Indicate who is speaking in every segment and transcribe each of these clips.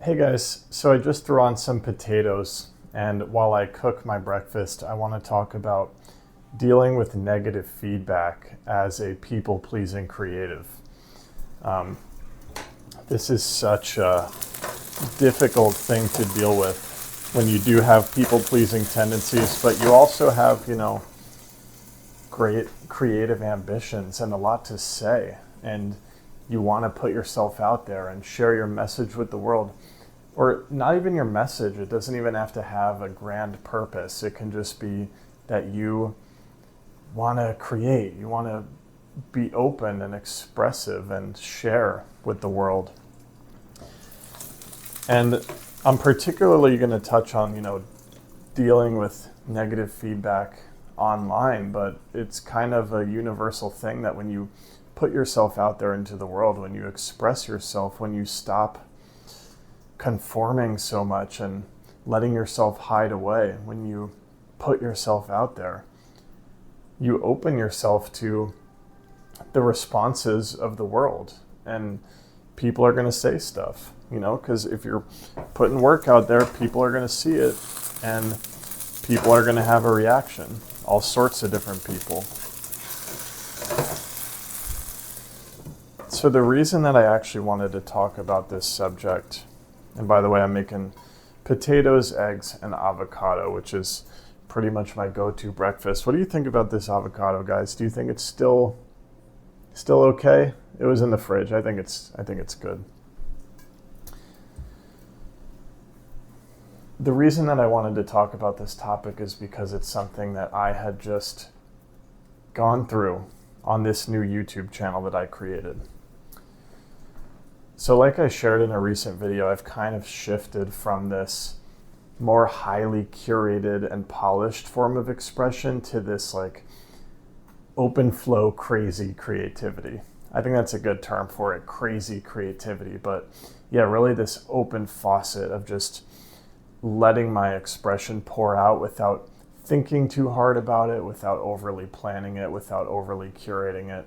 Speaker 1: Hey guys, so I just threw on some potatoes, and while I cook my breakfast, I want to talk about dealing with negative feedback as a people pleasing creative. Um, this is such a difficult thing to deal with when you do have people pleasing tendencies, but you also have, great creative ambitions and a lot to say, and you want to put yourself out there and share your message with the world. Or not even your message, it doesn't even have to have a grand purpose. It can just be that you want to create, you want to be open and expressive and share with the world. And I'm particularly going to touch on, dealing with negative feedback online, but it's kind of a universal thing that when you put yourself out there into the world, when you express yourself, when you stop conforming so much and letting yourself hide away, when you put yourself out there, you open yourself to the responses of the world, and people are going to say stuff, because if you're putting work out there, people are going to see it and people are going to have a reaction, all sorts of different people. So the reason that I actually wanted to talk about this subject, and by the way, I'm making potatoes, eggs, and avocado, which is pretty much my go-to breakfast. What do you think about this avocado, guys? Do you think it's still okay? It was in the fridge. I think it's good. The reason that I wanted to talk about this topic is because it's something that I had just gone through on this new YouTube channel that I created. So like I shared in a recent video, I've kind of shifted from this more highly curated and polished form of expression to this like open flow, crazy creativity. I think that's a good term for it, crazy creativity. But yeah, really this open faucet of just letting my expression pour out without thinking too hard about it, without overly planning it, without overly curating it.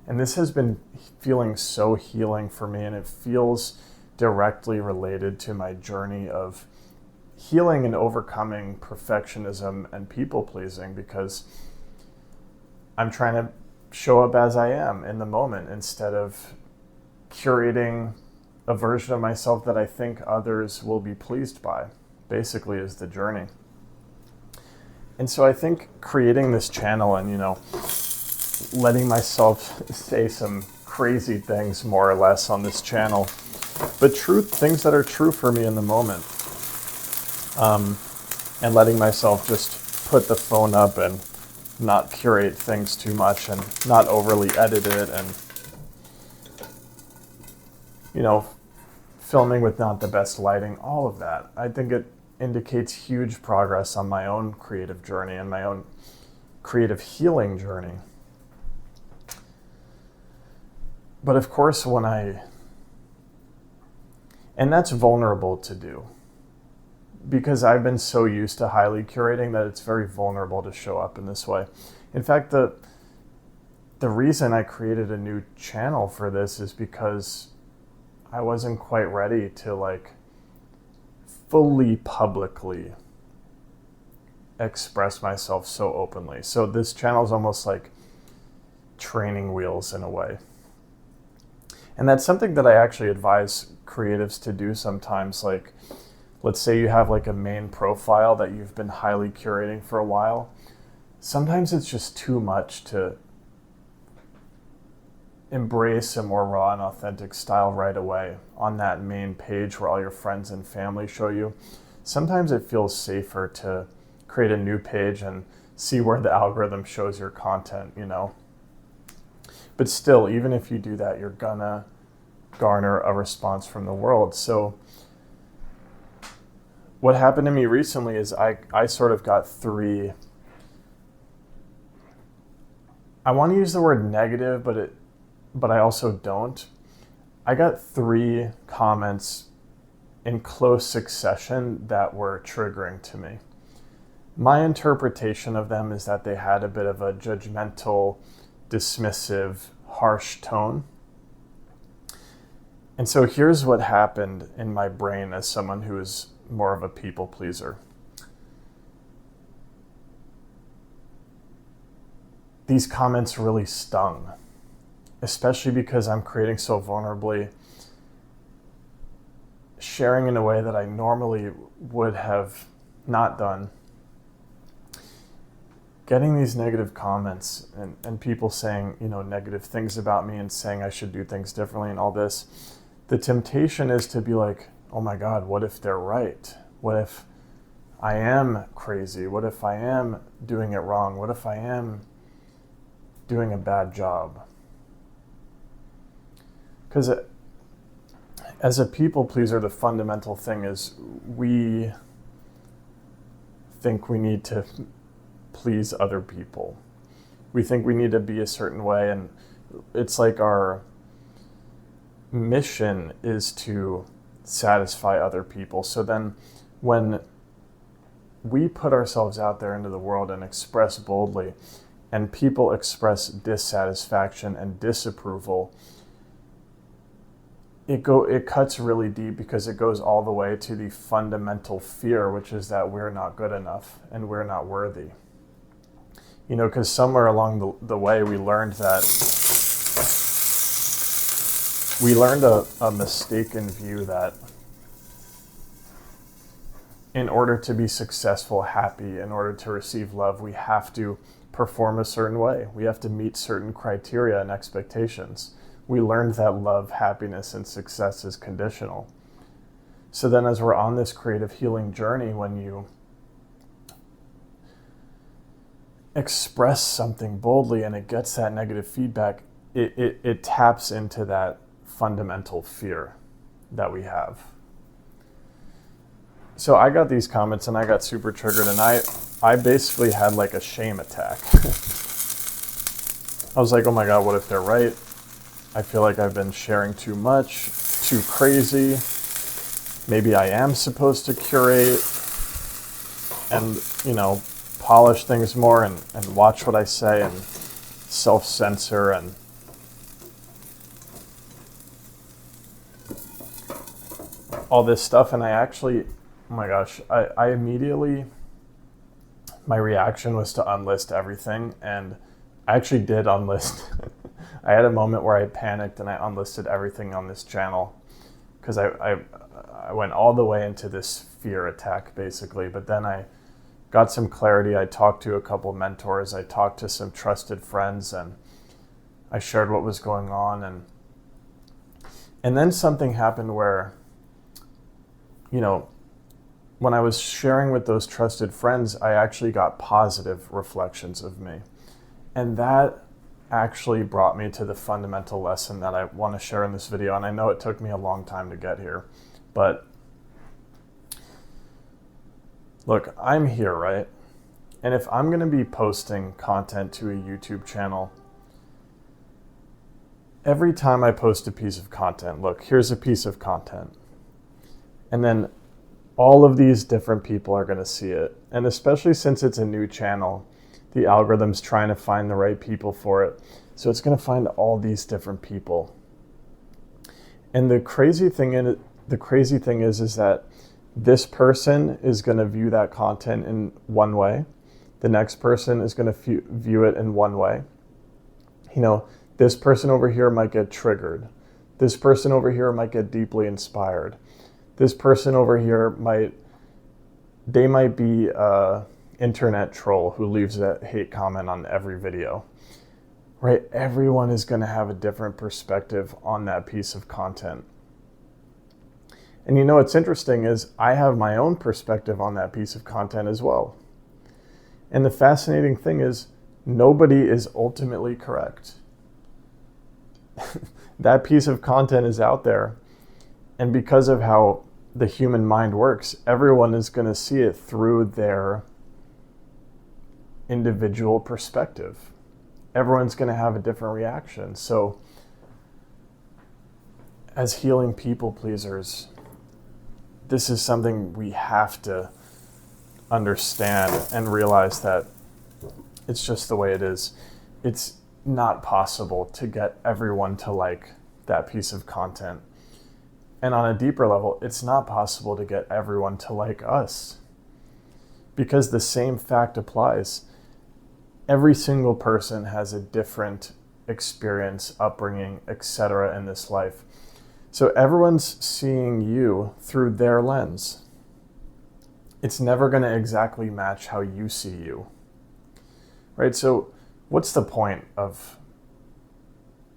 Speaker 1: And this has been feeling so healing for me, and it feels directly related to my journey of healing and overcoming perfectionism and people pleasing, because I'm trying to show up as I am in the moment instead of curating a version of myself that I think others will be pleased by, basically is the journey. And so I think creating this channel and, letting myself say some crazy things more or less on this channel, but things that are true for me in the moment, and letting myself just put the phone up and not curate things too much and not overly edit it, and filming with not the best lighting, all of that. I think it indicates huge progress on my own creative journey and my own creative healing journey. But of course, and that's vulnerable to do, because I've been so used to highly curating that it's very vulnerable to show up in this way. In fact, the reason I created a new channel for this is because I wasn't quite ready to fully publicly express myself so openly. So this channel is almost like training wheels in a way. And that's something that I actually advise creatives to do sometimes. Like, let's say you have a main profile that you've been highly curating for a while. Sometimes it's just too much to embrace a more raw and authentic style right away on that main page where all your friends and family show you. Sometimes it feels safer to create a new page and see where the algorithm shows your content, But still, even if you do that, you're gonna garner a response from the world. So what happened to me recently is I sort of got three, I want to use the word negative, but I also don't. I got 3 comments in close succession that were triggering to me. My interpretation of them is that they had a bit of a judgmental, dismissive, harsh tone. And so here's what happened in my brain as someone who is more of a people pleaser. These comments really stung, especially because I'm creating so vulnerably, sharing in a way that I normally would have not done. Getting these negative comments and people saying, negative things about me and saying I should do things differently and all this, the temptation is to be like, oh my God, what if they're right? What if I am crazy? What if I am doing it wrong? What if I am doing a bad job? Because as a people pleaser, the fundamental thing is we think we need to please other people. We think we need to be a certain way, and it's like our mission is to satisfy other people. So then when we put ourselves out there into the world and express boldly, and people express dissatisfaction and disapproval, it cuts really deep, because it goes all the way to the fundamental fear, which is that we're not good enough and we're not worthy. Because somewhere along the way we learned a mistaken view that in order to be successful, happy, in order to receive love, we have to perform a certain way. We have to meet certain criteria and expectations. We learned that love, happiness, and success is conditional. So then as we're on this creative healing journey, when you express something boldly and it gets that negative feedback, it taps into that fundamental fear that we have. So I got these comments and I got super triggered, and I basically had like a shame attack. I was like, oh my God, what if they're right? I feel like I've been sharing too much, too crazy. Maybe I am supposed to curate and, polish things more and watch what I say and self-censor and all this stuff. And I actually, oh my gosh, I immediately, my reaction was to unlist everything, and I actually did unlist. I had a moment where I panicked and I unlisted everything on this channel, because I went all the way into this fear attack basically. But then I got some clarity. I talked to a couple mentors. I talked to some trusted friends, and I shared what was going on. And then something happened where, when I was sharing with those trusted friends, I actually got positive reflections of me. And that actually brought me to the fundamental lesson that I want to share in this video. And I know it took me a long time to get here, but look, I'm here, right? And if I'm going to be posting content to a YouTube channel, every time I post a piece of content, look, here's a piece of content. And then all of these different people are going to see it. And especially since it's a new channel, the algorithm's trying to find the right people for it. So it's going to find all these different people. And the crazy thing is that this person is going to view that content in one way. The next person is going to view it in one way. This person over here might get triggered. This person over here might get deeply inspired. This person over here might be an internet troll who leaves a hate comment on every video, right? Everyone is going to have a different perspective on that piece of content. And what's interesting is I have my own perspective on that piece of content as well. And the fascinating thing is nobody is ultimately correct. That piece of content is out there. And because of how the human mind works, everyone is going to see it through their individual perspective. Everyone's going to have a different reaction. So as healing people pleasers, this is something we have to understand and realize that it's just the way it is. It's not possible to get everyone to like that piece of content. And on a deeper level, it's not possible to get everyone to like us, because the same fact applies. Every single person has a different experience, upbringing, etc. in this life. So everyone's seeing you through their lens. It's never going to exactly match how you see you, right? So what's the point of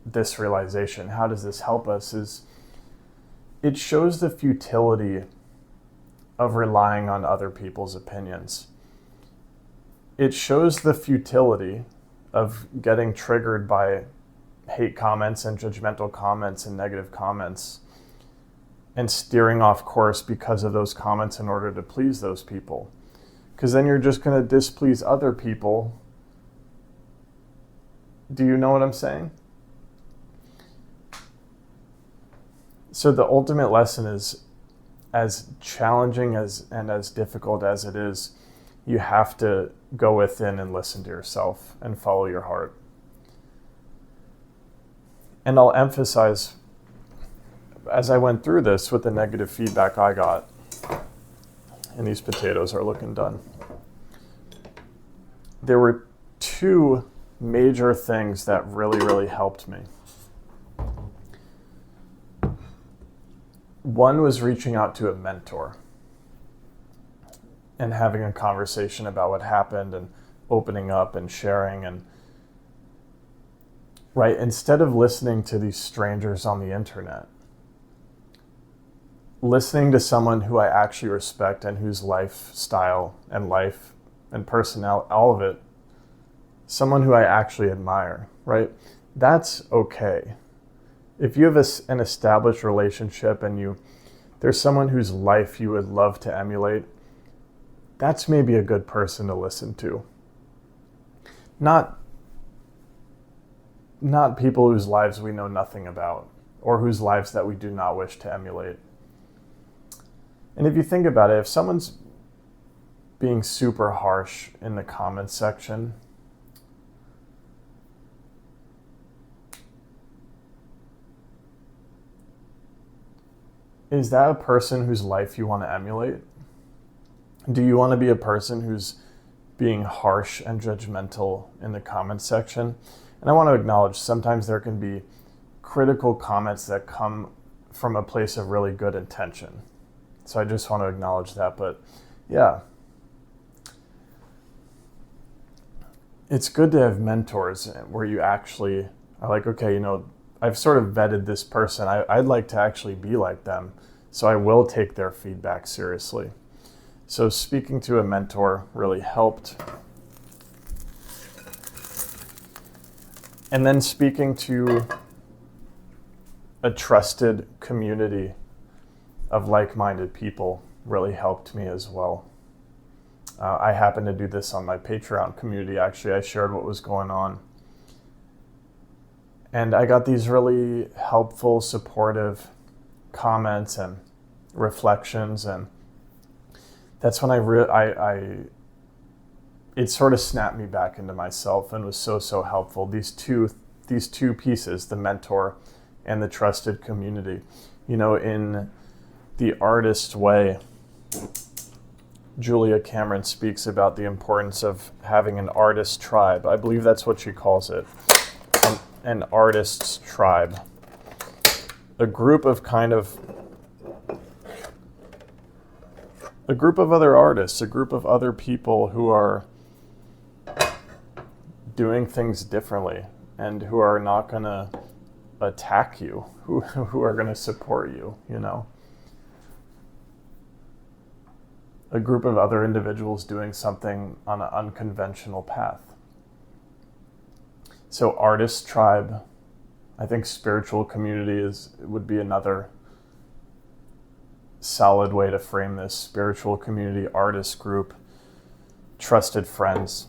Speaker 1: this realization? How does this help us? Is it shows the futility of relying on other people's opinions. It shows the futility of getting triggered by hate comments and judgmental comments and negative comments and steering off course because of those comments in order to please those people. Because then you're just going to displease other people. Do you know what I'm saying? So the ultimate lesson is, as challenging and as difficult as it is, you have to go within and listen to yourself and follow your heart. And I'll emphasize, as I went through this with the negative feedback I got, and these potatoes are looking done, there were two major things that really helped me. One was reaching out to a mentor and having a conversation about what happened and opening up and sharing, and right, instead of listening to these strangers on the internet, listening to someone who I actually respect and whose lifestyle and life and personality, all of it, someone who I actually admire, right? That's okay. If you have an established relationship and there's someone whose life you would love to emulate, that's maybe a good person to listen to. Not people whose lives we know nothing about or whose lives that we do not wish to emulate. And if you think about it, if someone's being super harsh in the comments section, is that a person whose life you want to emulate? Do you want to be a person who's being harsh and judgmental in the comments section? And I want to acknowledge sometimes there can be critical comments that come from a place of really good intention. So I just want to acknowledge that. But yeah, it's good to have mentors where you actually are like, okay, I've sort of vetted this person. I'd like to actually be like them. So I will take their feedback seriously. So speaking to a mentor really helped. And then speaking to a trusted community of like-minded people really helped me as well. I happened to do this on my Patreon community. Actually, I shared what was going on. And I got these really helpful, supportive comments and reflections, and that's when it sort of snapped me back into myself and was so helpful. These two pieces, the mentor and the trusted community. In The Artist Way, Julia Cameron speaks about the importance of having an artist tribe. I believe that's what she calls it. An artist's tribe. A group of other artists, a group of other people who are doing things differently and who are not going to attack you, who are going to support you, A group of other individuals doing something on an unconventional path. So artist tribe, I think spiritual community would be another solid way to frame this. Spiritual community, artist group, trusted friends.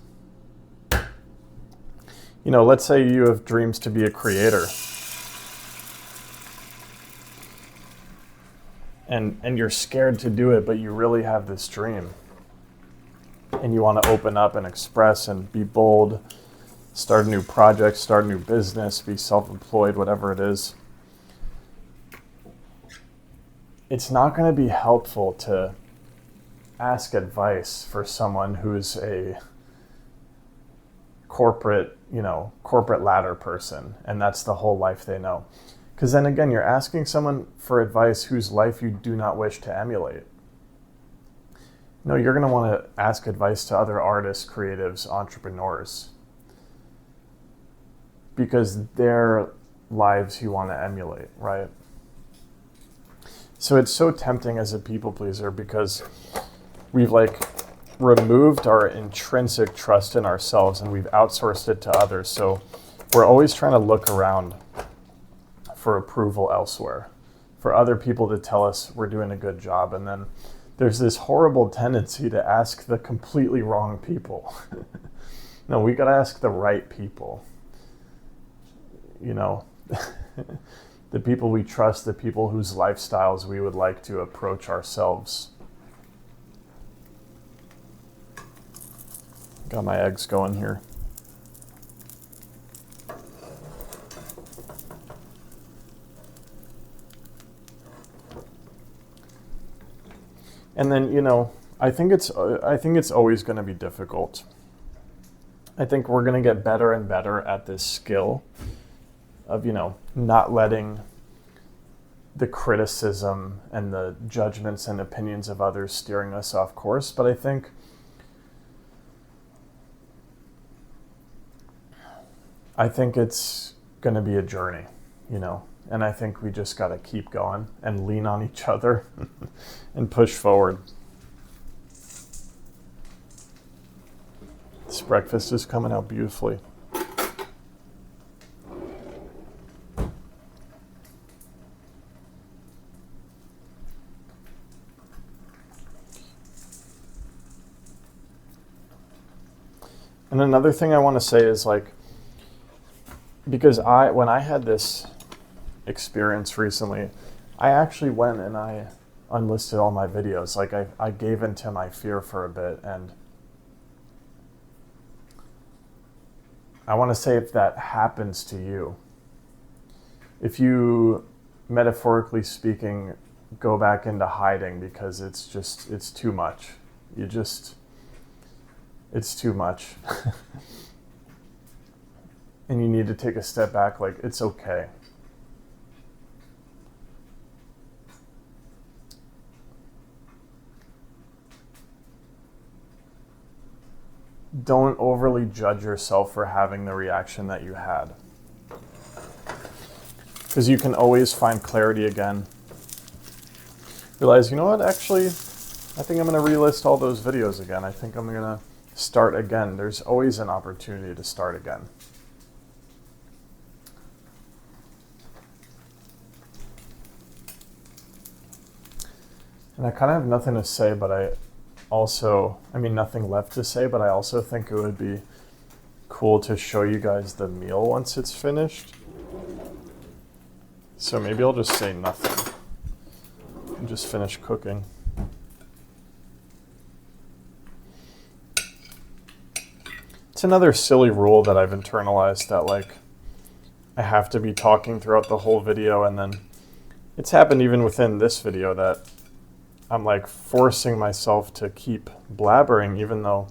Speaker 1: Let's say you have dreams to be a creator. And you're scared to do it, but you really have this dream. And you want to open up and express and be bold, start a new project, start a new business, be self-employed, whatever it is. it's not going to be helpful to ask advice for someone who's a corporate ladder person, and that's the whole life they know. Because then again, you're asking someone for advice whose life you do not wish to emulate. No, you're going to want to ask advice to other artists, creatives, entrepreneurs, because their lives you want to emulate, right? So it's so tempting as a people pleaser because we've removed our intrinsic trust in ourselves and we've outsourced it to others. So we're always trying to look around for approval elsewhere, for other people to tell us we're doing a good job. And then there's this horrible tendency to ask the completely wrong people. No, we got to ask the right people. The people we trust, the people whose lifestyles we would like to approach ourselves. Got my eggs going here. And then, I think it's always going to be difficult. I think we're going to get better and better at this skill of, not letting the criticism and the judgments and opinions of others steering us off course. But I think it's going to be a journey, and I think we just got to keep going and lean on each other and push forward. This breakfast is coming out beautifully. And another thing I want to say is because when I had this experience recently, I actually went and I unlisted all my videos. I gave into my fear for a bit, and I want to say, if that happens to you, if you, metaphorically speaking, go back into hiding because it's too much. It's too much. And you need to take a step back, it's okay. Don't overly judge yourself for having the reaction that you had. Because you can always find clarity again. Realize, you know what, actually, I think I'm going to relist all those videos again. I think I'm going to start again. There's always an opportunity to start again. And I kind of have nothing to say, but nothing left to say, but I also think it would be cool to show you guys the meal once it's finished. So maybe I'll just say nothing and just finish cooking. It's another silly rule that I've internalized, that I have to be talking throughout the whole video, and then it's happened even within this video that I'm forcing myself to keep blabbering, even though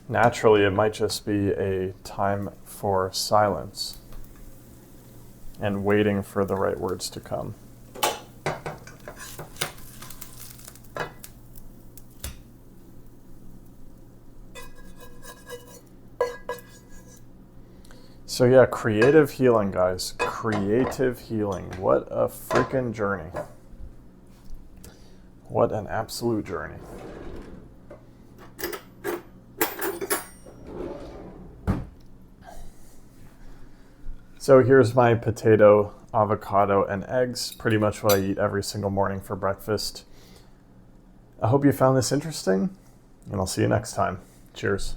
Speaker 1: naturally it might just be a time for silence and waiting for the right words to come. So yeah, creative healing, guys. Creative healing. What a freaking journey. What an absolute journey. So here's my potato, avocado, and eggs. Pretty much what I eat every single morning for breakfast. I hope you found this interesting, and I'll see you next time. Cheers.